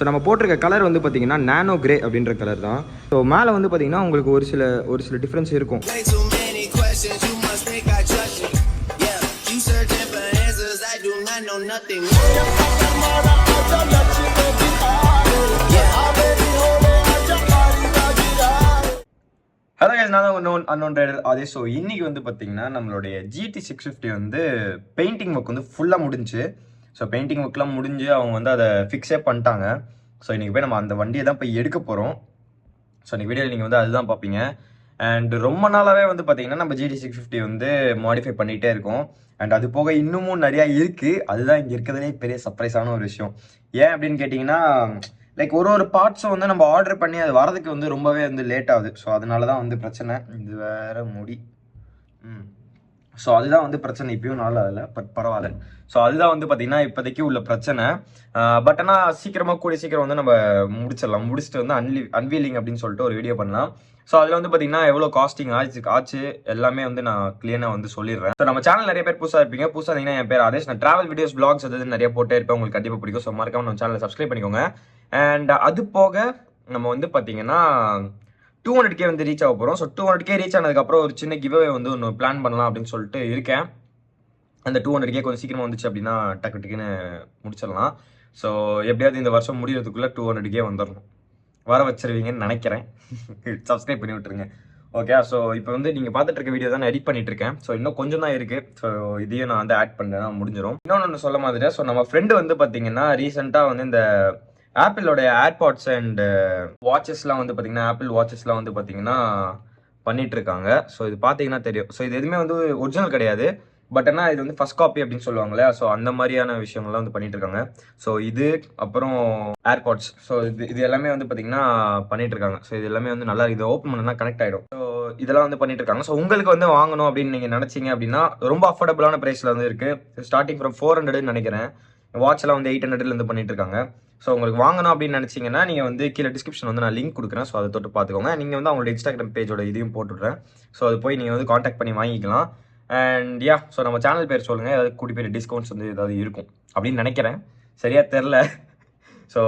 So நம்ம போட்டிருக்க colour வந்து பார்த்தீங்கன்னா நானோ கிரே அப்படின்ற கலர் தான். ஸோ மேலே வந்து பார்த்தீங்கன்னா உங்களுக்கு ஒரு சில டிஃப்ரென்ஸ் இருக்கும். ஹலோ கைஸ், நான் தான் அன்னோன் ரைடர் அதே. ஸோ இன்றைக்கி வந்து பார்த்திங்கன்னா நம்மளுடைய GT 650 வந்து பெயிண்டிங் ஒர்க் வந்து ஃபுல்லாக முடிஞ்சு. ஸோ பெயிண்டிங் ஒர்க்லாம் முடிஞ்சு அவங்க வந்து அதை ஃபிக்ஸே பண்ணிட்டாங்க. ஸோ இன்றைக்கி போய் நம்ம அந்த வண்டியை தான் போய் எடுக்க போகிறோம். ஸோ இன்றைக்கி வீடியோவில் நீங்கள் வந்து அதுதான் பார்ப்பீங்க. அண்ட் ரொம்ப நாளாகவே வந்து பார்த்திங்கன்னா நம்ம GT 650 வந்து மாடிஃபை பண்ணிகிட்டே இருக்கோம். அண்ட் அது போக இன்னமும் நிறையா இருக்குது. அதுதான் இங்கே இருக்கிறதுலே பெரிய சர்ப்ரைஸான ஒரு விஷயம். ஏன் அப்படின்னு கேட்டிங்கன்னா, லைக் ஒரு பார்ட்ஸும் வந்து நம்ம ஆர்டர் பண்ணி அது வரதுக்கு வந்து ரொம்பவே வந்து லேட் ஆகுது. ஸோ அதனால தான் வந்து பிரச்சனை. இது வேறு முடி. ஸோ அதுதான் வந்து பிரச்சனை. இப்பயும் நாள் ஆகலை, பட் பரவாயில்ல. ஸோ அதுதான் வந்து பார்த்திங்கன்னா இப்போதைக்கு உள்ள பிரச்சனை. பட் ஆனால் கூடிய சீக்கிரம் வந்து நம்ம முடிச்சிடலாம். முடிச்சுட்டு வந்து அன்வீலிங் அப்படின்னு சொல்லிட்டு ஒரு வீடியோ பண்ணலாம். ஸோ அதில் வந்து பார்த்தீங்கன்னா எவ்வளோ காஸ்டிங் ஆச்சு எல்லாமே வந்து நான் கிளியராக வந்து சொல்லிடுறேன். ஸோ நம்ம சேனல் நிறைய பேர் புதுசாக இருப்பீங்க. புதுசாக இருந்தீங்கன்னா என் பேர் ஆதேஷ். நான் ட்ராவல் வீடியோஸ் பிளாக்ஸ் அது நிறைய போட்டே இருப்பேன். உங்களுக்கு கண்டிப்பாக பிடிக்கும். ஸோ மறக்காம நம்ம சேனலை சப்ஸ்கிரைப் பண்ணிக்கோங்க. அண்ட் அது போக நம்ம வந்து பார்த்தீங்கன்னா 200K வந்து ரீச் ஆக போகிறோம். ஸோ 200K ரீச் ஆனதுக்கப்புறம் ஒரு சின்ன கிவ்அவே வந்து ஒன்று பிளான் பண்ணலாம் அப்படின்னு சொல்லிட்டு இருக்கேன். அந்த 200K கொஞ்சம் சீக்கிரமாக வந்துச்சு அப்படின்னா டக்குன்னு முடிச்சிடலாம். ஸோ எப்படியாவது இந்த வருஷம் முடிகிறதுக்குள்ளே 200K வந்துடணும். வர வச்சிருவீங்கன்னு நினைக்கிறேன். சப்ஸ்கிரைப் பண்ணி விட்டுருங்க. ஓகே. ஸோ இப்போ வந்து நீங்கள் பார்த்துட்டு இருக்க வீடியோ தான் நான் எடிட் பண்ணிட்டு இருக்கேன். ஸோ இன்னும் கொஞ்சம் தான் இருக்குது. ஸோ இதையும் நான் வந்து ஆட் பண்ணேன், முடிஞ்சிடும். இன்னொன்று சொல்ல மாதிரி, ஸோ நம்ம ஃப்ரெண்டு வந்து பார்த்தீங்கன்னா ரீசெண்டாக வந்து இந்த ஆப்பிளோடைய ஏர்பாட்ஸ் அண்ட் வாட்சஸ்லாம் வந்து பார்த்தீங்கன்னா ஆப்பிள் வாட்சஸ்லாம் வந்து பார்த்தீங்கன்னா பண்ணிட்டு இருக்காங்க. ஸோ இது பார்த்தீங்கன்னா தெரியும். ஸோ இது எதுவுமே வந்து ஒரிஜினல் கிடையாது. பட் ஆனால் இது வந்து ஃபர்ஸ்ட் காப்பி அப்படின்னு சொல்லுவாங்களே. ஸோ அந்த மாதிரியான விஷயங்கள்லாம் வந்து பண்ணிட்டு இருக்காங்க. ஸோ இது அப்புறம் ஏர்பாட்ஸ். ஸோ இது எல்லாமே வந்து பார்த்தீங்கன்னா பண்ணிட்டு இருக்காங்க. ஸோ இது எல்லாமே வந்து நல்லா இது ஓப்பன் பண்ணா கனெக்ட் ஆகிடும். ஸோ இதெல்லாம் வந்து பண்ணிட்டு இருக்காங்க. ஸோ உங்களுக்கு வந்து வாங்கணும் அப்படின்னு நீங்கள் நினச்சிங்க அப்படின்னா ரொம்ப அஃபோர்டபுளான ப்ரைஸில் வந்து இருக்குது. ஸ்டார்டிங் ஃப்ரம் 400 நினைக்கிறேன். வாட்ச்லாம் வந்து 800 பண்ணிட்டு இருக்காங்க. ஸோ உங்களுக்கு வாங்கணும் அப்படின்னு நினச்சிங்கன்னா நீங்கள் வந்து கீழே டிஸ்கிரிப்ஷன் வந்து நான் லிங்க் கொடுக்குறேன். ஸோ அதை தொட்டு பார்த்துக்கோங்க. நீங்கள் வந்து அவங்களோட இன்ஸ்டாகிராம் பேஜோட இதையும் போட்டுவிட்றேன். ஸோ அது போய் நீங்கள் வந்து காண்டாக்ட் பண்ணி வாங்கிக்கலாம். அண்ட் ஸோ நம்ம சேனல் பேர் சொல்லுங்கள். ஏதாவது கூட்டி பேர் டிஸ்கவுண்ட்ஸ் வந்து ஏதாவது இருக்கும் அப்படின்னு நினைக்கிறேன். சரியாக தெரில. ஸோ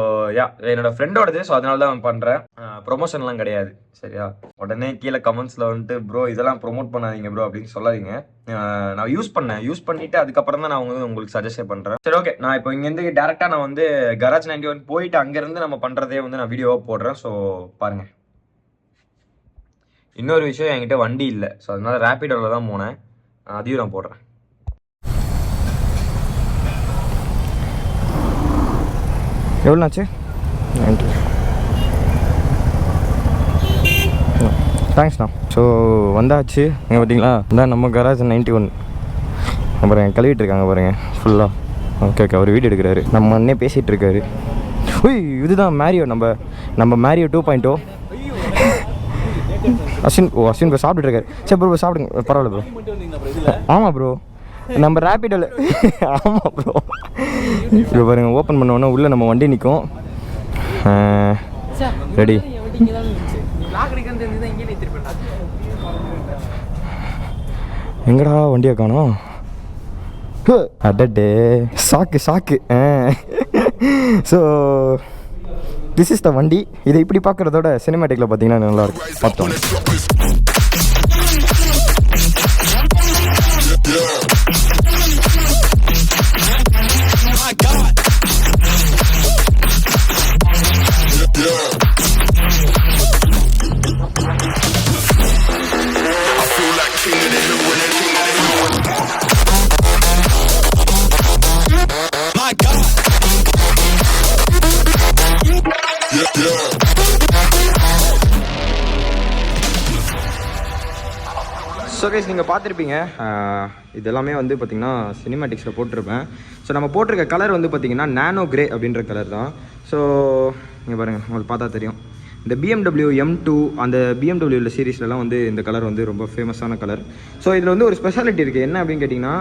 என்னோட ஃப்ரெண்டோடது. ஸோ அதனால தான் பண்ணுறேன். ப்ரொமோஷன்லாம் கிடையாது. சரியா? உடனே கீழே கமெண்ட்ஸில் வந்துட்டு ப்ரோ இதெல்லாம் ப்ரொமோட் பண்ணாதீங்க ப்ரோ அப்படின்னு சொல்லாதீங்க. நான் யூஸ் பண்ணிவிட்டு அதுக்கப்புறம் தான் நான் வந்து உங்களுக்கு சஜஸ்ட் பண்ணுறேன். சரி, ஓகே. நான் இப்போ இங்கேருந்து டேரெக்டாக நான் வந்து கராஜ் 91 போயிட்டு அங்கேருந்து நம்ம பண்ணுறதே வந்து நான் வீடியோவாக போடுறேன். ஸோ பாருங்கள். இன்னொரு விஷயம், என்கிட்ட வண்டி இல்லை. ஸோ அதனால ரேப்பிடோவில் தான் போனேன். அதையும் நான் போடுறேன். எவ்வளோனாச்சு? தேங்க்ஸ்ண்ணா. ஸோ வந்தாச்சு. இங்கே பார்த்தீங்களா, இதான் நம்ம கராஜ் 91. அப்புறம் கழுவிட்டு இருக்காங்க பாருங்கள் ஃபுல்லாக. ஓகே. அவர் வீடியோ எடுக்கிறாரு. நம்ம அண்ணே பேசிகிட்டு இருக்காரு. ஓய், இதுதான் மேரியோ. நம்ம மேரியோ 2.0. அஸ்வின் ப்ரோ சாப்பிட்டுட்டு இருக்காரு. சரி ப்ரோ சாப்பிடுங்க, பரவாயில்ல ப்ரோ. ஆமாம் ப்ரோ, நம்ம ரேப்பிடோவில். ஆமாம் ப்ரோ. இப்போ பாருங்க, ஓப்பன் பண்ணோன்னா உள்ளே நம்ம வண்டி நிற்கும். ரெடி. எங்கடா வண்டியை காணோம்? அடடே, சாக்கு. ஸோ திஸ் இஸ் த வண்டி. இதை இப்படி பார்க்குறதோட சினிமேட்டிக்கில் பார்த்தீங்கன்னா நல்லாயிருக்கும். பார்த்தோம். ஸோ கைஸ், நீங்கள் பார்த்துருப்பீங்க. இது எல்லாமே வந்து பார்த்திங்கன்னா சினிமேட்டிக்ஸில் போட்டிருப்பேன். ஸோ நம்ம போட்டிருக்க கலர் வந்து பார்த்திங்கன்னா நானோ கிரே அப்படின்ற கலர் தான். ஸோ இங்கே பாருங்கள், உங்களுக்கு பார்த்தா தெரியும். இந்த BMW M2 அந்த BMWல சீரீஸ்லலாம் வந்து இந்த கலர் வந்து ரொம்ப ஃபேமஸான கலர். ஸோ இதில் வந்து ஒரு ஸ்பெஷாலிட்டி இருக்குது. என்ன அப்படின்னு கேட்டிங்கன்னா,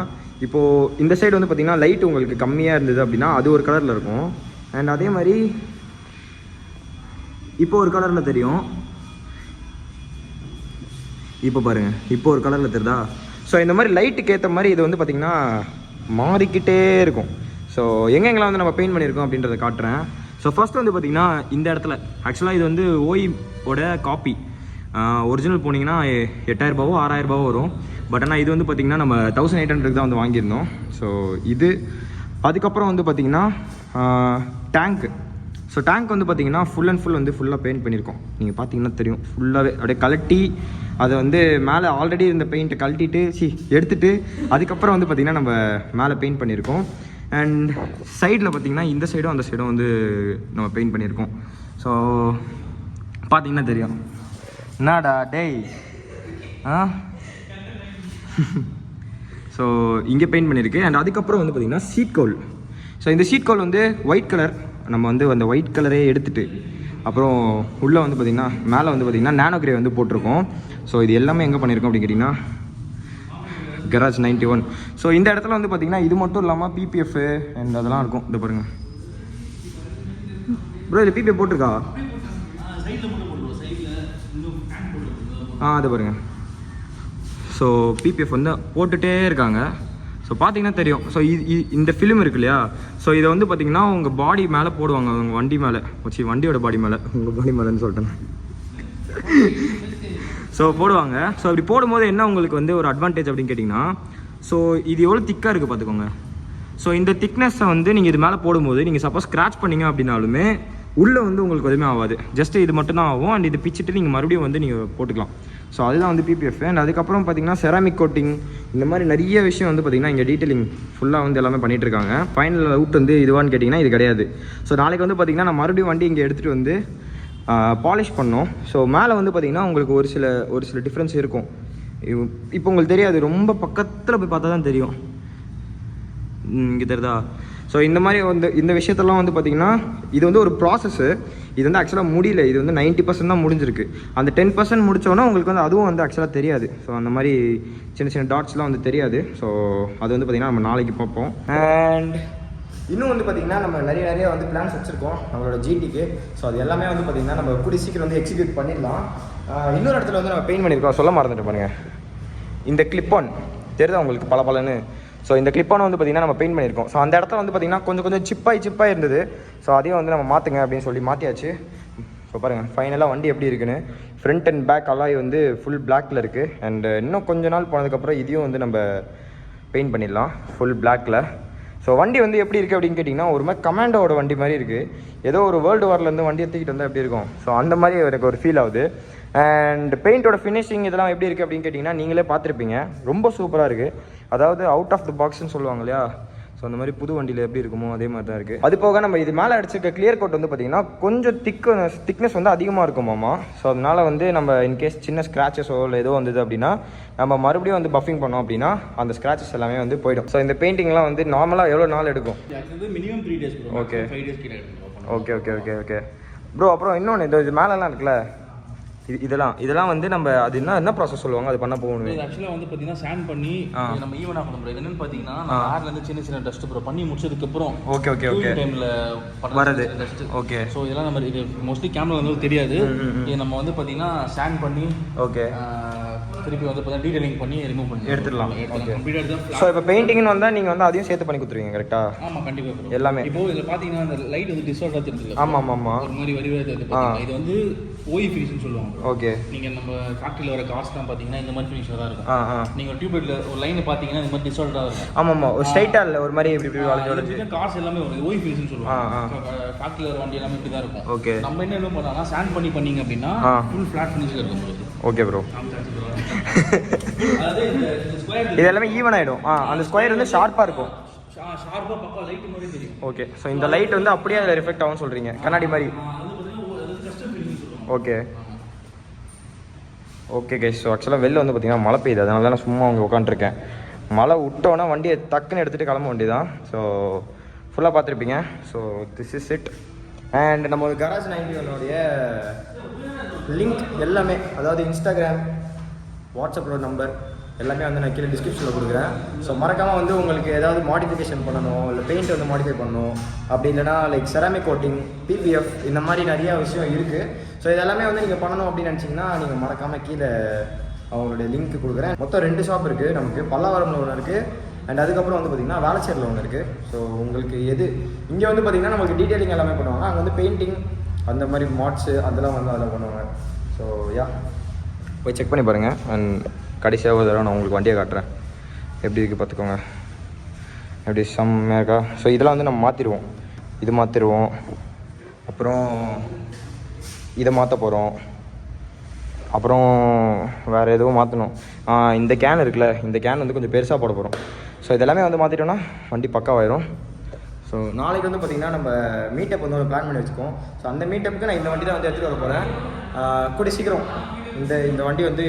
இப்போது இந்த சைடு வந்து பார்த்திங்கன்னா லைட் உங்களுக்கு கம்மியாக இருந்தது அப்படின்னா அது ஒரு கலரில் இருக்கும். அண்ட் அதே மாதிரி இப்போ ஒரு கலரில் தெரியும். இப்போ பாருங்கள், இப்போ ஒரு கலரில் தெரியுதா? ஸோ இந்த மாதிரி லைட்டுக்கு ஏற்ற மாதிரி இது வந்து பார்த்திங்கன்னா மாறிக்கிட்டே இருக்கும். ஸோ எங்கெங்கெல்லாம் வந்து நம்ம பெயிண்ட் பண்ணியிருக்கோம் அப்படின்றத காட்டுறேன். ஸோ ஃபர்ஸ்ட் வந்து பார்த்தீங்கன்னா இந்த இடத்துல ஆக்சுவலாக இது வந்து ஓட காப்பி. ஒரிஜினல் போனீங்கன்னா 8000 ரூபாவோ 6000 ரூபாவோ வரும். பட் ஆனால் இது வந்து பார்த்திங்கன்னா நம்ம 1800 தான் வந்து வாங்கியிருந்தோம். ஸோ இது அதுக்கப்புறம் வந்து பார்த்திங்கன்னா டேங்க்கு. ஸோ டேங்க் வந்து பார்த்திங்கன்னா ஃபுல் அண்ட் ஃபுல் வந்து ஃபுல்லாக பெயிண்ட் பண்ணியிருக்கோம். நீங்கள் பார்த்தீங்கன்னா தெரியும், ஃபுல்லாகவே அப்படியே கலட்டி அதை வந்து மேலே ஆல்ரெடி இருந்த பெயிண்ட்டை கழட்டிட்டு எடுத்துகிட்டு அதுக்கப்புறம் வந்து பார்த்திங்கன்னா நம்ம மேலே பெயிண்ட் பண்ணியிருக்கோம். அண்ட் சைடில் பார்த்திங்கன்னா இந்த சைடும் அந்த சைடும் வந்து நம்ம பெயிண்ட் பண்ணியிருக்கோம். ஸோ பார்த்தீங்கன்னா தெரியும். என்னடா டேய் ஸோ இங்கே பெயிண்ட் பண்ணியிருக்கு. அண்ட் அதுக்கப்புறம் வந்து பார்த்திங்கன்னா சீட் கவுல். ஸோ இந்த சீட் கவுல் வந்து ஒயிட் கலர், நம்ம வந்து அந்த ஒயிட் கலரே எடுத்துகிட்டு அப்புறம் உள்ளே வந்து பார்த்திங்கன்னா மேலே வந்து பார்த்திங்கன்னா நானோ கிரே வந்து போட்டிருக்கோம். ஸோ இது எல்லாமே எங்கே பண்ணியிருக்கோம் அப்படின்னு கேட்டிங்கன்னா கராஜ் 91. ஸோ இந்த இடத்துல வந்து பார்த்திங்கன்னா இது மட்டும் இல்லாமல் பிபிஎஃப் அண்ட் அதெல்லாம் இருக்கும். இதை பாருங்கள் ப்ரோ, இதில் பிபிஎஃப் போட்டிருக்கா? அதை பாருங்கள். ஸோ பிபிஎஃப் வந்து போட்டுகிட்டே இருக்காங்க. ஸோ பார்த்தீங்கன்னா தெரியும். ஸோ இந்த ஃபிலிம் இருக்கு இல்லையா, ஸோ இதை வந்து பார்த்தீங்கன்னா உங்கள் பாடி மேலே போடுவாங்க, உங்கள் வண்டி மேலே வச்சு, வண்டியோட பாடி மேலே, உங்கள் பாடி மேலேன்னு சொல்லிட்டேன். ஸோ போடுவாங்க. ஸோ அப்படி போடும்போது என்ன உங்களுக்கு வந்து ஒரு அட்வான்டேஜ் அப்படின்னு கேட்டிங்கன்னா, ஸோ இது எவ்வளோ திக்காக இருக்குது பார்த்துக்கோங்க. ஸோ இந்த திக்னஸை வந்து நீங்கள் இது மேலே போடும்போது நீங்கள் சப்போஸ் ஸ்க்ராட்ச் பண்ணிங்க அப்படின்னாலுமே உள்ளே வந்து உங்களுக்கு எதுவுமே ஆகாது. ஜஸ்ட்டு இது மட்டும் தான் ஆகும். அண்ட் இது பிச்சுட்டு நீங்கள் மறுபடியும் வந்து நீங்கள் போட்டுக்கலாம். ஸோ அதுதான் வந்து பிபிஎஃப். அண்ட் அதுக்கப்புறம் பார்த்தீங்கன்னா செராமிக் கோட்டிங், இந்த மாதிரி நிறைய விஷயம் வந்து பார்த்திங்கன்னா இங்கே டீட்டெயிலிங் ஃபுல்லாக வந்து எல்லாமே பண்ணிகிட்டு இருக்காங்க. ஃபைனல் அவுட் வந்து இதுவான்னு கேட்டிங்கன்னா இது கிடையாது. ஸோ நாளைக்கு வந்து பார்த்திங்கன்னா நான் மறுபடியும் வண்டி இங்கே எடுத்துகிட்டு வந்து பாலிஷ் பண்ணோம். ஸோ மேலே வந்து பார்த்திங்கன்னா உங்களுக்கு ஒரு சில டிஃப்ரென்ஸ் இருக்கும். இப்போ உங்களுக்கு தெரியாது, ரொம்ப பக்கத்தில் போய் பார்த்தா தான் தெரியும். இங்கே தெரியுதா? ஸோ இந்த மாதிரி வந்து இந்த விஷயத்தெல்லாம் வந்து பார்த்திங்கன்னா இது வந்து ஒரு ப்ராசஸ்ஸு. இது வந்து ஆக்சுவலாக முடியல, இது வந்து 90% தான் முடிஞ்சிருக்கு. அந்த 10% முடித்தோன்னா உங்களுக்கு வந்து அதுவும் வந்து ஆக்சுவலாக தெரியாது. ஸோ அந்த மாதிரி சின்ன சின்ன டாட்ஸ்லாம் வந்து தெரியாது. ஸோ அது வந்து பார்த்திங்கன்னா நம்ம நாளைக்கு பார்ப்போம். அண்ட் இன்னும் வந்து பார்த்திங்கன்னா நம்ம நிறைய வந்து பிளான்ஸ் வச்சுருக்கோம் நம்மளோட ஜிடிக்கு. ஸோ அது எல்லாமே வந்து பார்த்திங்கன்னா நம்ம கூடிய சீக்கிரம் வந்து எக்ஸிக்யூட் பண்ணிடலாம். இன்னொரு இடத்துல வந்து நம்ம பெயிண்ட் பண்ணியிருக்கோம், சொல்ல மறந்துட்டு பாருங்கள். இந்த கிளிப் ஆன் தெரியுதா உங்களுக்கு, பலன்னு. ஸோ இந்த கிளிப்பான வந்து பார்த்திங்கன்னா நம்ம பெயிண்ட் பண்ணியிருக்கோம். ஸோ அந்த இடத்துல வந்து பார்த்திங்கன்னா கொஞ்சம் சிப்பாக இருந்தது. ஸோ அதையும் வந்து நம்ம மாற்றுங்க அப்படின்னு சொல்லி மாற்றியாச்சு. ஸோ பாருங்கள் ஃபைனலாக வண்டி எப்படி இருக்குன்னு. ஃப்ரண்ட் அண்ட் பேக் அலாய் வந்து ஃபுல் பிளாக்கில் இருக்குது. அண்ட் இன்னும் கொஞ்ச நாள் போனதுக்கப்புறம் இதையும் வந்து நம்ம பெயிண்ட் பண்ணிடலாம் ஃபுல் பிளாக்கில். ஸோ வண்டி வந்து எப்படி இருக்குது அப்படின்னு கேட்டிங்கன்னா ஒரு மாதிரி கமாண்டோட வண்டி மாதிரி இருக்குது. ஏதோ ஒரு வேர்ல்டு வார்லேருந்து வண்டி எடுத்துக்கிட்டு வந்தால் எப்படி இருக்கும், ஸோ அந்த மாதிரி எனக்கு ஒரு ஃபீல் ஆகுது. அண்ட் பெயிண்டோட ஃபினிஷிங் இதெல்லாம் எப்படி இருக்குது அப்படின்னு கேட்டிங்கன்னா நீங்களே பார்த்துருப்பீங்க, ரொம்ப சூப்பராக இருக்குது. அதாவது அவுட் ஆஃப் த பாக்ஸ்ன்னு சொல்லுவாங்க இல்லையா, ஸோ அந்த மாதிரி புது வண்டியில் எப்படி இருக்குமோ அதே மாதிரி தான் இருக்குது. அது போக நம்ம இது மேலே அடிச்சிருக்க கிளியர் கோட் வந்து பார்த்திங்கன்னா கொஞ்சம் திக்னஸ் வந்து அதிகமாக இருக்குமாமா. ஸோ அதனால் வந்து நம்ம இன்கேஸ் சின்ன ஸ்க்ராச்சஸோ இல்லை ஏதோ வந்தது அப்படின்னா நம்ம மறுபடியும் வந்து பஃபிங் பண்ணோம் அப்படின்னா அந்த ஸ்க்ராச்சஸ் எல்லாமே வந்து போயிடும். ஸோ இந்த பெயிண்டிங்லாம் வந்து நார்மலாக எவ்வளோ நாள் எடுக்கும்? Minimum 3 days. ஓகே 5 days கிட்ட ஓகே ப்ரோ. அப்புறம் இன்னொன்று இது மேலெலாம் இருக்குல்ல, இதெல்லாம் வந்து நம்ம அது என்ன ப்ராசஸ் சொல்லுவாங்க, அது பண்ண போகணும். இது ஆக்சுவலாக வந்து பார்த்தீங்கன்னா சாண்ட் பண்ணி நம்ம ஈவன் ஆஃப் பண்ணுறோம். இது என்னன்னு பார்த்தீங்கன்னா ஏர்ல இருந்து சின்ன டஸ்ட் ப்ரோ பண்ணி முடிச்சதுக்கப்புறம் ஓகே டைமில் வரது டஸ்ட். ஓகே. ஸோ இதெல்லாம் நம்ம இது மோஸ்ட்லி கேமரா வந்து தெரியாது. இது நம்ம வந்து பார்த்தீங்கன்னா சாண்ட் பண்ணி ஓகே திருப்பி வந்து பார்த்தீங்கன்னா டீடைலிங் பண்ணி ரிமூவ் பண்ணி எடுத்துடலாம். ஸோ இப்போ பெயிண்டிங்னு வந்தால் நீங்கள் வந்து அதையும் சேர்த்து பண்ணி கொடுத்துருவீங்க கரெக்டாக? ஆமாம் கண்டிப்பாக எல்லாமே. இப்போ இதில் பார்த்தீங்கன்னா அந்த லைட் வந்து டிஸ்ஆர்டர் தெரிஞ்சு ஆமாம் ஒரு மாதிரி வடிவம். இது வந்து ஓய் ஃபினிஷ்னு சொல்லுவாங்க. ஓகே. நீங்கள் நம்ம ஃபேக்ட்ரியில் வர கார்ஸ்லாம் பார்த்தீங்கன்னா இந்த மாதிரி ஃபினிஷாக தான் இருக்கும். நீங்கள் டியூப்லைட்டில் ஒரு லைனை பார்த்தீங்கன்னா இந்த மாதிரி டிஸ்ஆர்டராக இருக்கும். ஆமாம் ஒரு ஸ்ட்ரைட்டாக இல்லை, ஒரு மாதிரி இப்படி வளைஞ்சு கார்ஸ் எல்லாமே ஒரு ஓய் ஃபினிஷ்னு சொல்லுவாங்க. ஃபேக்ட்ரியில் வர வண்டி எல்லாமே இப்படி தான் இருக்கும். ஓகே. நம்ம என்ன பண்ணலாம், சாண்ட் பண்ணீங்க அப்படின்னா ஃபுல் ஃப்ளாட் ஃபினிஷில் இருக்கும் உங்களுக்கு. Okay bro. இது எல்லாமே ஈவன் ஆகிடும். அந்த ஸ்கொயர் வந்து ஷார்ப்பாக இருக்கும். ஷார்ப்பாக பக்கா லைட் மாதிரி தெரியும். ஓகே. ஸோ இந்த லைட் வந்து அப்படியே அதில் ரிஃப்ளெக்ட் ஆகும்னு சொல்கிறீங்க, கண்ணாடி மாதிரி. Okay guys. ஸோ ஆக்சுவலாக வெளில வந்து பார்த்திங்கன்னா மழை பெய்யுது, அதனால தான் நான் சும்மா அங்கே உட்காந்துருக்கேன். மழை விட்டோன்னா வண்டியை டக்குன்னு எடுத்துகிட்டு கிளம்ப வேண்டி தான். ஸோ ஃபுல்லாக பார்த்துருப்பீங்க. So this is it. And நம்ம ஒரு கராஜ் 91 லிங்க் எல்லாமே, அதாவது இன்ஸ்டாகிராம், வாட்ஸ்அப்போட நம்பர் எல்லாமே வந்து நான் கீழே டிஸ்கிரிப்ஷனில் கொடுக்குறேன். ஸோ மறக்காமல் வந்து உங்களுக்கு ஏதாவது மாடிஃபிகேஷன் பண்ணணும், இல்லை பெயிண்ட் வந்து மாடிஃபை பண்ணணும், அப்படி இல்லைனா லைக் செராமிக் கோட்டிங், பிபிஎஃப், இந்த மாதிரி நிறையா விஷயம் இருக்குது. ஸோ இதெல்லாமே வந்து நீங்கள் பண்ணணும் அப்படின்னு நினச்சிங்கன்னா நீங்கள் மறக்காமல் கீழே அவங்களுடைய லிங்க் கொடுக்குறேன். மொத்தம் 2 ஷாப் இருக்குது நமக்கு. பல்லாவரம்ல ஒன்று இருக்குது, அண்ட் அதுக்கப்புறம் வந்து பார்த்திங்கன்னா வேளச்சேரியில் ஒன்று இருக்குது. ஸோ உங்களுக்கு எது இங்கே வந்து பார்த்திங்கன்னா நமக்கு டீட்டெயிலிங் எல்லாமே பண்ணுவாங்க. அங்கே வந்து பெயிண்டிங் அந்த மாதிரி மாட்ஸு அதெல்லாம் வந்து அதில் பண்ணுவாங்க. ஸோ யா போய் செக் பண்ணி பாருங்கள். அண்ட் கடைசியாக ஒரு தடவை நான் உங்களுக்கு வண்டியை காட்டுறேன் எப்படி இருக்குது பார்த்துக்கோங்க. எப்படி செம்மையாக இருக்கா. ஸோ இதெல்லாம் வந்து நம்ம மாற்றிடுவோம். இது மாற்றிடுவோம், அப்புறம் இதை மாற்ற போகிறோம், அப்புறம் வேறு எதுவும் மாற்றணும். இந்த கேன் இருக்குல்ல, இந்த கேன் வந்து கொஞ்சம் பெருசாக போட போகிறோம். ஸோ இதெல்லாமே வந்து மாற்றிட்டோன்னா வண்டி பக்காவாயிரும். ஸோ நாளைக்கு வந்து பார்த்திங்கன்னா நம்ம மீட்டப் வந்து ஒரு பிளான் பண்ணி வச்சுக்கோம். ஸோ அந்த மீட்டப்புக்கு நான் இந்த வண்டி தான் வந்து எடுத்துகிட்டு வர போகிறேன். கூடிய சீக்கிரம் இந்த வண்டி வந்து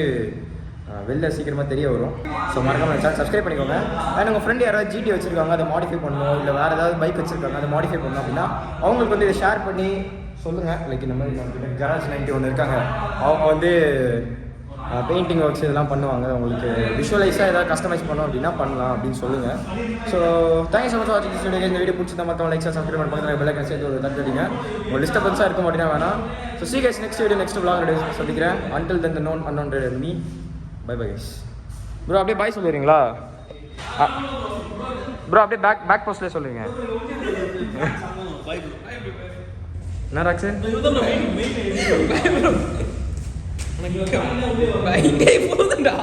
வெளில சீக்கிரமாக தெரிய வரும். ஸோ மறக்காம சேனல் சப்ஸ்கிரைப் பண்ணிக்கோங்க. அண்ட் உங்கள் ஃப்ரெண்டு யாராவது ஜிடி வச்சுருக்காங்க, அதை மாடிஃபை பண்ணணும், இல்லை வேறு ஏதாவது பைக் வச்சுருக்காங்க அதை மாடிஃபை பண்ணணும் அப்படின்னா அவங்களுக்கு வந்து இதை ஷேர் பண்ணி சொல்லுங்கள். லைக் இந்த மாதிரி நம்ம கராஜ் 90 ஒன்று இருக்காங்க, அவங்க வந்து பெயிண்டிங் ஒர்க்ஸ் இதெல்லாம் பண்ணுவாங்க. உங்களுக்கு விஷுவலைஸாக ஏதாவது கஸ்டமைஸ் பண்ணோம் அப்படின்னா பண்ணலாம் அப்படின்னு சொல்லுங்கள். ஸோ தேங்க்ஸ் ஸோ மச் வாட்சிங் திஸ் வீடியோ. இந்த வீடியோ பிடிச்சிருந்தா மக்கள் லைக் சப்ஸ்கிரைப் பண்ணி பக்கத்தில் பெல் ஐக்கான் சேர்த்து ஒரு தட்டுறீங்க. உங்கள் டிஸ்டர்பன்ஸாக இருக்கும் அப்படின்னா வேணாம். So see you guys next video, next vlog சந்திக்கிறேன். Until then, the known unknown rider me. Bye bye guys. Bro அப்படியே பாய் சொல்லிடுறீங்களா? ப்ரோ அப்படியே பேக் போஸ்ட்லேயே சொல்லுங்க. என்ன ராக்ஸு? பை போதும்டா.